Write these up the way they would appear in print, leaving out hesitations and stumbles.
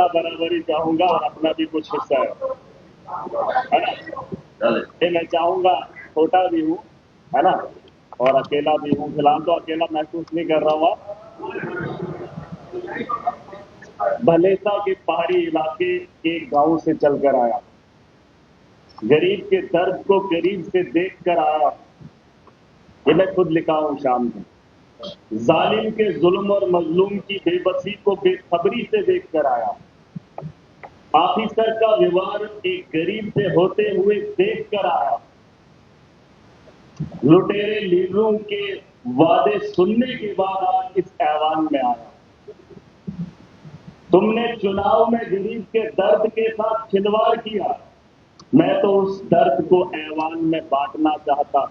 बराबर बराबरी चाहूंगा और अपना भी कुछ हिस्सा है ना। ये मैं चाहूंगा, छोटा भी हूँ है ना, और अकेला भी हूँ। फिलहाल तो अकेला महसूस नहीं कर रहा हूँ। भलेसा के पहाड़ी इलाके के गांव से चलकर आया, गरीब के दर्द को करीब से देख कर आया। ये मैं खुद लिखा हूं शाम को। जालिम के जुल्म और मजलूम की बेबसी को बेखबरी से देख कर आया। ऑफिसर का व्यवहार एक गरीब से होते हुए देख कर आया। लुटेरे लीडरों के वादे सुनने के बाद आज इस ऐवान में आया। तुमने चुनाव में गरीब के दर्द के साथ खिलवाड़ किया। मैं तो उस दर्द को ऐवान में बांटना चाहता,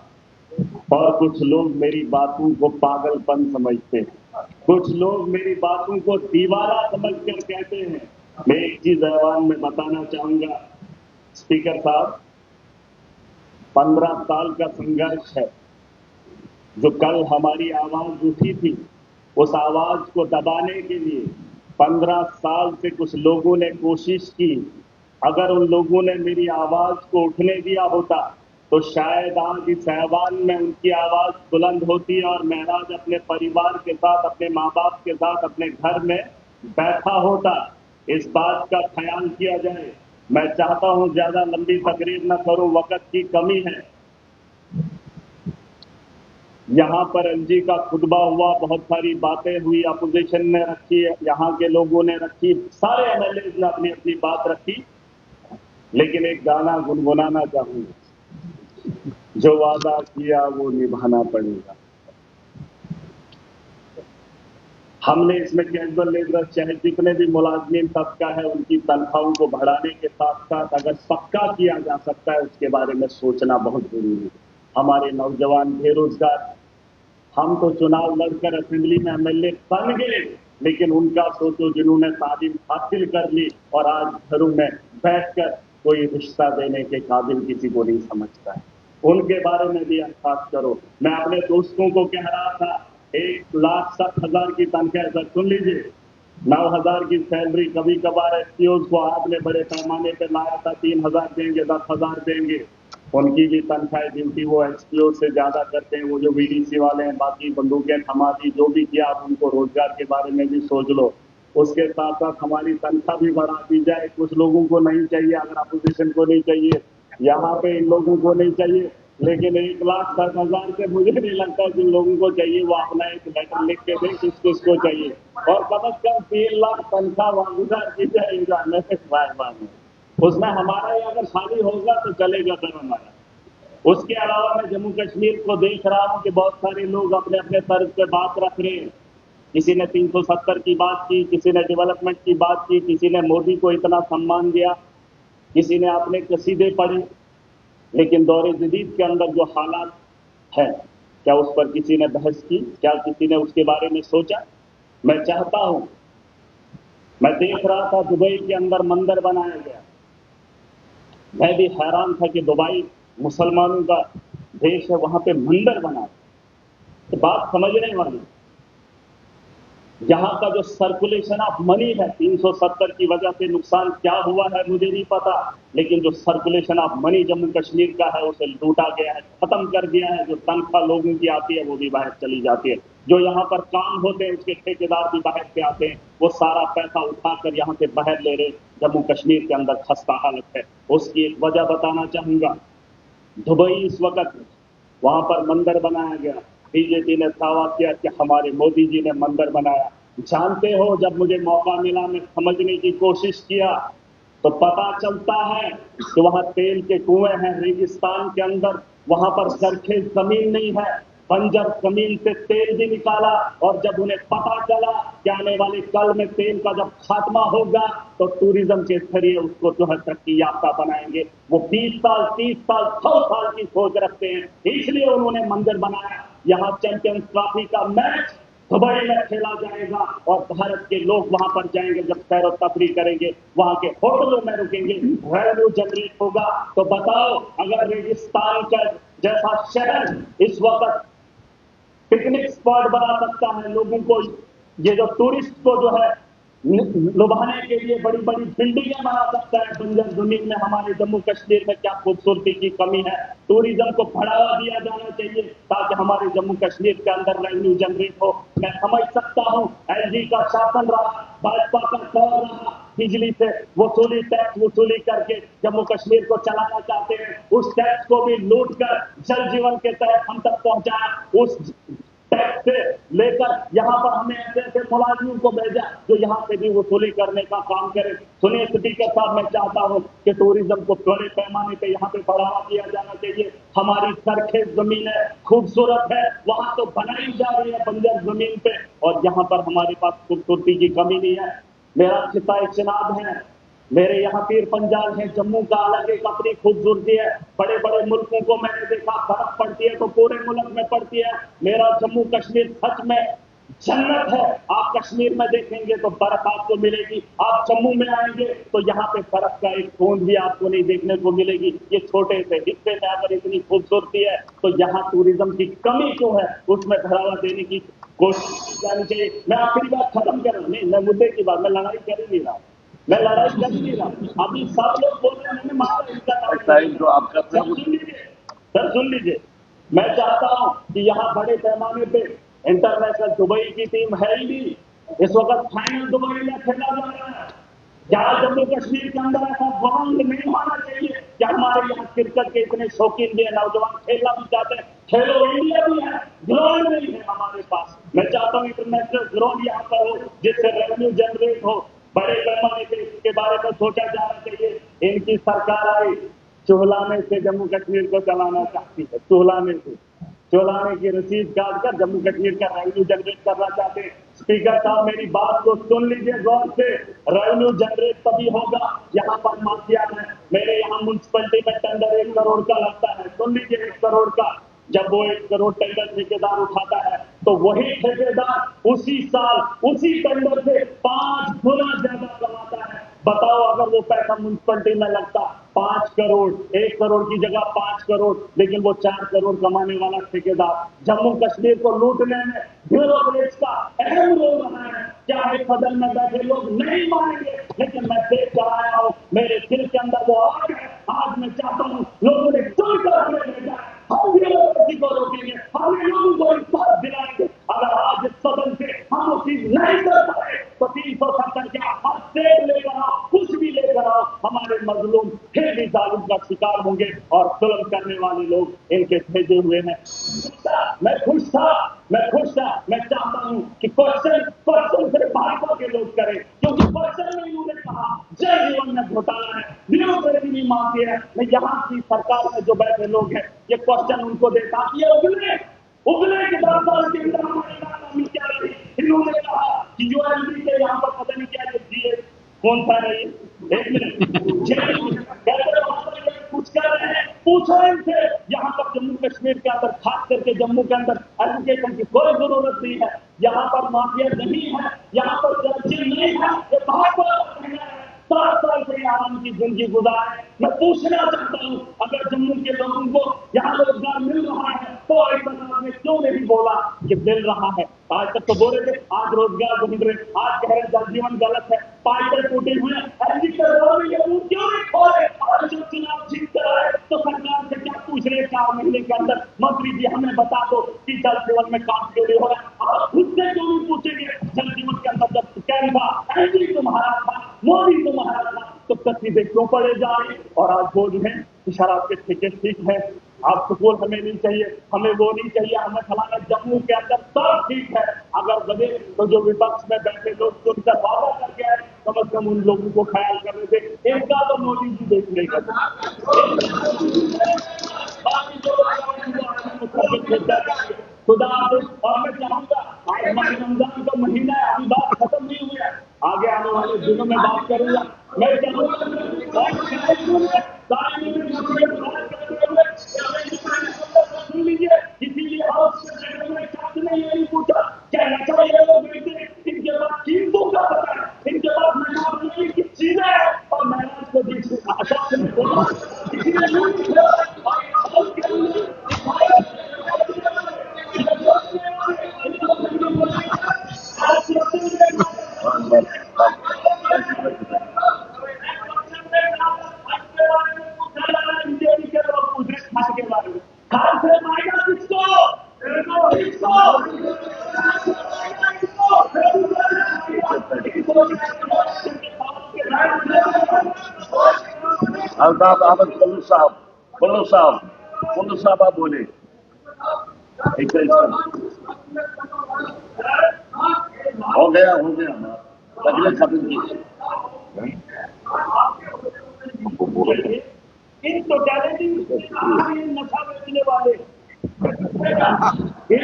और कुछ लोग मेरी बातों को पागलपन समझते हैं, कुछ लोग मेरी बातों को दीवाना समझकर कहते हैं। मैं एक चीज ऐवान में बताना चाहूंगा स्पीकर साहब, 15 साल का संघर्ष है। जो कल हमारी आवाज उठी थी, उस आवाज को दबाने के लिए 15 साल से कुछ लोगों ने कोशिश की। अगर उन लोगों ने मेरी आवाज को उठने दिया होता तो शायद आज इस ऐवान में उनकी आवाज बुलंद होती और महराज अपने परिवार के साथ, अपने माँ बाप के साथ अपने घर में बैठा होता। इस बात का ख्याल किया जाए। मैं चाहता हूं ज्यादा लंबी तकरीर न करूं, वक्त की कमी है। यहाँ पर एलजी का खुतबा हुआ, बहुत सारी बातें हुई, अपोजिशन ने रखी, यहाँ के लोगों ने रखी, सारे एमएलए ने अपनी अपनी बात रखी। लेकिन एक गाना गुनगुनाना चाहूंगा, जो वादा किया वो निभाना पड़ेगा। हमने इसमें कैजुअल लेबर चाहे जितने भी मुलाजमीन तबका है उनकी तनख्वाहों को बढ़ाने के साथ साथ अगर पक्का किया जा सकता है उसके बारे में सोचना बहुत जरूरी है। हमारे नौजवान बेरोजगार, हम तो चुनाव लड़कर असेंबली में एमएलए बन गए, लेकिन उनका सोचो जिन्होंने तालीम हासिल कर ली और आज घरों में बैठकर कोई रिश्ता देने के काबिल किसी को नहीं समझता है, उनके बारे में भी एहसास करो। मैं अपने दोस्तों को कह रहा था 1,60,000 की तनख्वाह, सर सुन लीजिए, 9,000 की सैलरी, कभी कभार एसपीओ को आपने बड़े पैमाने पर लाया था 3,000 देंगे, 10,000 देंगे, उनकी भी तनख्वाह ड्यूटी वो एसपीओ से ज्यादा करते हैं। वो जो वीडीसी वाले हैं, बाकी बंदूकें थमा दी, जो भी किया, आप उनको रोजगार के बारे में भी सोच लो। उसके साथ साथ हमारी तनख्वाह भी बढ़ा दी जाए। कुछ लोगों को नहीं चाहिए, अगर अपोजिशन को नहीं चाहिए, यहाँ पे इन लोगों को नहीं चाहिए, लेकिन 1,60,000 से मुझे नहीं लगता जिन लोगों को चाहिए वो अपना एक लेटर लिख के दें किस किस को चाहिए, और कम से कम 3 लाख तनख्वाह वागुजार की जाएगा। उसमें हमारा ही अगर खाली होगा तो चलेगा सर हमारा। उसके अलावा मैं जम्मू कश्मीर को देख रहा हूं कि बहुत सारे लोग अपने अपने तर्ज पे बात रख रहे हैं। किसी ने 370 की बात की, किसी ने डेवलपमेंट की बात की, किसी ने मोदी को इतना सम्मान दिया, किसी ने अपने कसीदे पढ़े। लेकिन दौरे जदीद के अंदर जो हालात है, क्या उस पर किसी ने बहस की? क्या किसी ने उसके बारे में सोचा? मैं चाहता हूं, मैं देख रहा था दुबई के अंदर मंदिर बनाया गया, मैं भी हैरान था कि दुबई मुसलमानों का देश है, वहां पे मंदिर बना। तो बात समझने वाली, यहां का जो सर्कुलेशन ऑफ मनी है, 370 की वजह से नुकसान क्या हुआ है मुझे नहीं पता, लेकिन जो circulation of money Jammu Kashmir का है उसे लूटा गया है, खत्म कर दिया है। जो तनख्वाह लोगों की आती है वो भी बाहर चली जाती है, जो यहाँ पर काम होते हैं उसके ठेकेदार भी बाहर से आते हैं, वो सारा पैसा उठाकर यहाँ से बाहर ले रहे। जम्मू कश्मीर के अंदर खस्ता हालत है। उसकी एक वजह बताना चाहूंगा। दुबई इस वक्त वहां पर मंदिर बनाया गया, बीजेपी ने दावा किया कि हमारे मोदी जी ने मंदिर बनाया। जानते हो, जब मुझे मौका मिला मैं समझने की कोशिश किया तो पता चलता है कि वहां तेल के कुएं हैं रेगिस्तान के अंदर, वहां पर सरखेज जमीन नहीं है, बंजर जमीन से तेल भी निकाला। और जब उन्हें पता चला कि आने वाले कल में तेल का जब खात्मा होगा तो टूरिज्म के जरिए उसको जो है तरक्की याफ्ता बनाएंगे, वो 20 साल 30 साल 100 साल की सोच रखते हैं, इसलिए उन्होंने मंदिर बनाया। यहाँ चैंपियंस ट्रॉफी का मैच दुबई में खेला जाएगा और भारत के लोग वहां पर जाएंगे, जब सैर और तफरी करेंगे, वहां के होटलों में रुकेंगे, रेवेन्यू जनरेट होगा। तो बताओ, अगर रेगिस्तान का जैसा शहर इस वक्त पिकनिक स्पॉट बना सकता है, लोगों को, ये जो टूरिस्ट को जो है लुभाने के लिए बड़ी बड़ी बिल्डिंगें बना सकता है बंजर जमीन में। हमारे जम्मू कश्मीर में क्या खूबसूरती की कमी है। टूरिज्म को बढ़ावा दिया जाना चाहिए ताकि हमारे जम्मू कश्मीर के अंदर रेवेन्यू जनरेट हो। मैं समझ सकता हूं एलजी का शासन रहा, भाजपा का दौर रहा, बिजली से वसूली, टैक्स वसूली करके जम्मू कश्मीर को चलाना चाहते हैं। उस टैक्स को भी लूट कर जल जीवन के तहत हम तक पहुंचाया। उस टैक्स से लेकर यहाँ पर हमें ऐसे ऐसे मुलाजिमों को भेजा जो यहाँ पे भी वसूली करने का काम करे। सुनिए स्पीकर साहब, मैं चाहता हूँ कि टूरिज्म को बड़े पैमाने पे यहाँ पे बढ़ावा दिया जाना चाहिए। हमारी सरखेज जमीन है, खूबसूरत है, वहां तो बनाई जा रही है बंजर जमीन पे, और यहाँ पर हमारे पास खूबसूरती की कमी नहीं है। मेरा खिता चिनाब है, मेरे यहाँ पीर पंजाल है, जम्मू का अलग एक अपनी खूबसूरती है। बड़े बड़े मुल्कों को मैंने देखा बर्फ पड़ती है तो पूरे मुल्क में पड़ती है। मेरा जम्मू कश्मीर सच में जन्नत है। आप कश्मीर में देखेंगे तो बर्फ आपको मिलेगी, आप जम्मू में आएंगे तो यहाँ पे बर्फ का एक बूंद भी आपको नहीं देखने को मिलेगी। ये छोटे से हिस्से में अगर इतनी खूबसूरती है तो यहाँ टूरिज्म की कमी क्यों है, उसमें बढ़ावा देने की कोशिश की जानी चाहिए। मैं आखिरी बात खत्म कर रहा हूँ, नहीं मैं मुद्दे की बात, मैं लड़ाई कर ही नहीं रहा, मैं लड़ाई कर नहीं रहा। अभी सब लोग बोल रहे हैं मैंने मारा इनका जो आप कर रहे हैं। सुन लीजिए सर, सुन लीजिए। मैं चाहता हूं कि यहाँ बड़े पैमाने पे इंटरनेशनल दुबई की टीम है ही नहीं। इस वक्त फाइनल दुबई में खेला जा रहा है। क्या जम्मू कश्मीर के अंदर ऐसा बवाल नहीं होना चाहिए कि हमारे यहाँ क्रिकेट के इतने शौकीन भी है, नौजवान खेलना भी चाहते हैं, खेलो इंडिया भी है, ग्राउंड नहीं है हमारे पास। मैं चाहता हूँ इंटरनेशनल ग्राउंड यहाँ पर हो जिससे रेवेन्यू जनरेट हो, बड़े पैमाने पे इसके बारे में सोचा जाना चाहिए। इनकी सरकार आई चुहलाने से जम्मू कश्मीर को चलाना चाहती है, चुहलाने से, चुहलाने की रसीद काट कर जम्मू कश्मीर का रेवेन्यू जनरेट करना चाहते हैं। स्पीकर साहब मेरी बात को सुन लीजिए गौर से, रेवेन्यू जनरेट तभी होगा यहाँ पर माफिया है। मेरे यहाँ म्यूनसिपलिटी में टेंडर 1 करोड़ का लगता है, सुन लीजिए 1 करोड़ का। जब वो 1 करोड़ टेंडर ठेकेदार उठाता है तो वही ठेकेदार उसी साल उसी टेंडर से 5 गुना ज्यादा कमाता है। बताओ अगर वो पैसा म्यूनसिपलिटी में लगता 5 करोड़, 1 करोड़ की जगह 5 करोड़, लेकिन वो 4 करोड़ कमाने वाला ठेकेदार जम्मू कश्मीर को लूटने में ब्यूरोक्रेट्स का अहम रोल रहा है। चाहे सदन में बैठे लोग नहीं मानेंगे, लेकिन मैं देख कर आया हूं, मेरे दिल के अंदर वो आग है। आज मैं चाहता हूं लोगों ने चुन कर हमें भेजा है, हम ब्यूरोक्रेसी को रोकेंगे, हम लोगों को इंसाफ दिलाएंगे। अगर आज इस सदन से हम वो चीज नहीं कर पाए तो 370 क्या हर स्टेट लेकर आओ, कुछ भी लेकर आओ, हमारे मजलूम फिर भी जालिम का शिकार होंगे और जुल्म करने वाले लोग इनके भेजे हुए हैं। मैं खुश था, मैं चाहता हूं कि क्वेश्चन सिर्फ भाजपा के लोग करें, क्योंकि क्वेश्चन में इन्होंने कहा जय जीवन में घोटाला है, ब्यूरोक्रेसी नहीं मानती है। मैं यहाँ की सरकार में जो बैठे लोग हैं ये क्वेश्चन उनको देता कि ये उगले के 10 साल के अंदर हमारी नाकामी क्या रही। इन्होंने कहा कि यूएलबी के यहाँ पर पता नहीं क्या दिए, कौन सा है ये, 1 मिनट कुछ कर रहे हैं, पूछो इनसे। यहाँ पर जम्मू कश्मीर के अंदर, खास करके जम्मू के अंदर एजुकेशन की कोई जरूरत नहीं है। यहाँ पर माफिया नहीं है, यहाँ पर करप्शन नहीं है, ये भाजपा का कहना है। 7 साल से आराम की जिंदगी गुजारे। मैं पूछना चाहता हूँ अगर जम्मू के लोगों को यहाँ रोजगार मिल रहा है तो ऐसा आपने क्यों नहीं बोला कि मिल रहा है। आज तक तो बोल रहे थे आज रोजगार ढूंढ रहे, आज कह रहे जल जीवन गलत है, पाइपें टूटे हुए हैं, क्यों नहीं खोले। आज जब चुनाव जीत कर आए तो सरकार से क्या पूछ रहे 4 महीने के अंदर, मंत्री जी हमें बता दो कि जल जीवन में काम क्यों नहीं हो रहा है। आप खुद से क्यों नहीं पूछेंगे जल जीवन के अंदर जब कैंपा एनडी तुम्हारा था, मोदी तुम्हारा था, तो तकलीफें क्यों पड़े जा रही। और आज बोल रहे हैं कि शराब के ठेके ठीक है, आप सुकून हमें नहीं चाहिए, हमें वो नहीं चाहिए, हमें फलाना। जम्मू के अंदर सब ठीक है, अगर बने तो जो विपक्ष में बैठे लोग सुनकर वादा करके आए कम से कम उन लोगों को ख्याल करने से। इनका तो मोदी जी देखने का खुदा। और मैं चाहूंगा आज हमारे रमजान का महीना है, अभी बात खत्म नहीं हुई है, आगे आने वाले दिनों में बात करूंगा। मैं सुन लीजिए, इसीलिए ने ये नहीं पूछा क्या नशा ये लोग बेचते, इनके पास कीमतों का पता है, इनके पास महंगा बनाने की चीजें हैं और महंगा को देखने आशा से नहीं बोला। इसीलिए छठ के बारे में खास से मायना अल्ताफ अहमद कुल्लू साहब आप बोले एक हो गया तकलीफ खत्म की इन टोटलिटी नशा बेचने वाले ये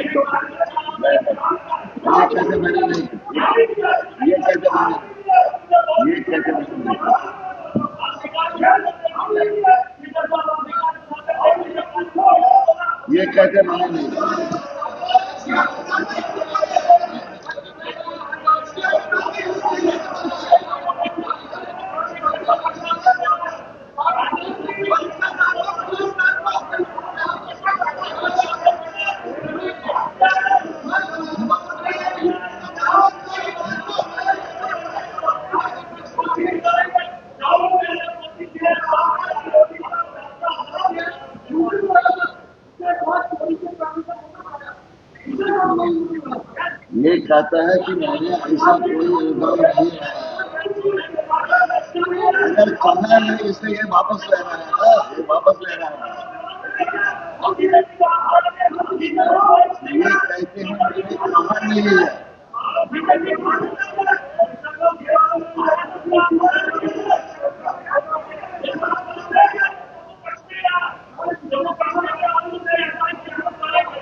कैसे मैंने नहीं ये कैसे मैंने नहीं ये कहता है कि मैंने ऐसा कोई इल्जाम नहीं है, अगर कहना नहीं इसलिए ये वापस ले रहा है ना, ये वापस ले रहा है। ये कहते हैं मैंने कहा नहीं है।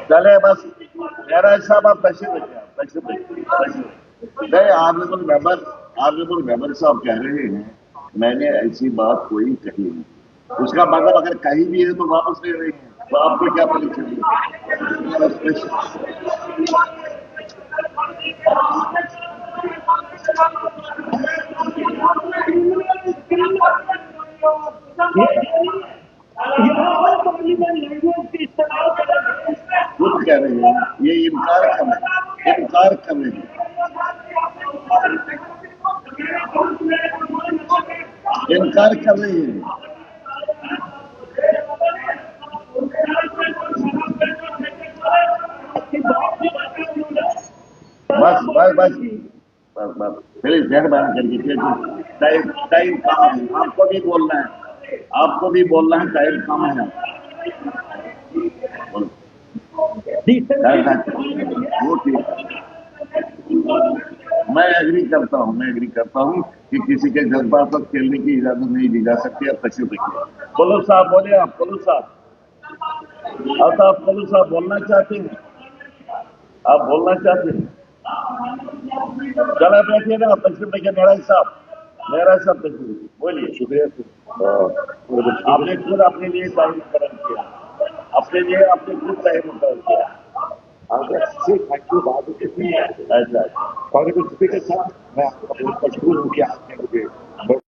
चले बस मेरा साहब आप तशरीफ नहीं ऑनरेबल मेंबर साहब कह रहे हैं मैंने ऐसी बात कोई कही नहीं, उसका मतलब अगर कहीं भी है तो वापस ले रहे हैं, तो आपको क्या पता चलिए। खुद कह रहे हैं ये इनकार कर रहे हैं बस प्लीज मेहरबानी करके टाइम कम है, आपको भी बोलना है टाइम कम है। वो ठीक है, मैं एग्री करता हूँ कि किसी के जज्बात पर खेलने की इजाजत नहीं दी जा सकती। अब तशरीफ रखिए। कुल्लू साहब बोले, आप कुल्लू साहब बोलना चाहते हैं? चला बैठिए ना, तशरीफ रखिए। मेरा साहब तशरीफ बोलिए। शुक्रिया। आपने खुद अपने लिए टाइम मुकर्रर किया, अपने लिए आपने खुद टाइम मुकर्रर किया। Thank you. बात ऐसा स्पीकर साहब, मैं आपका बहुत मशहूर हूँ कि आपने मुझे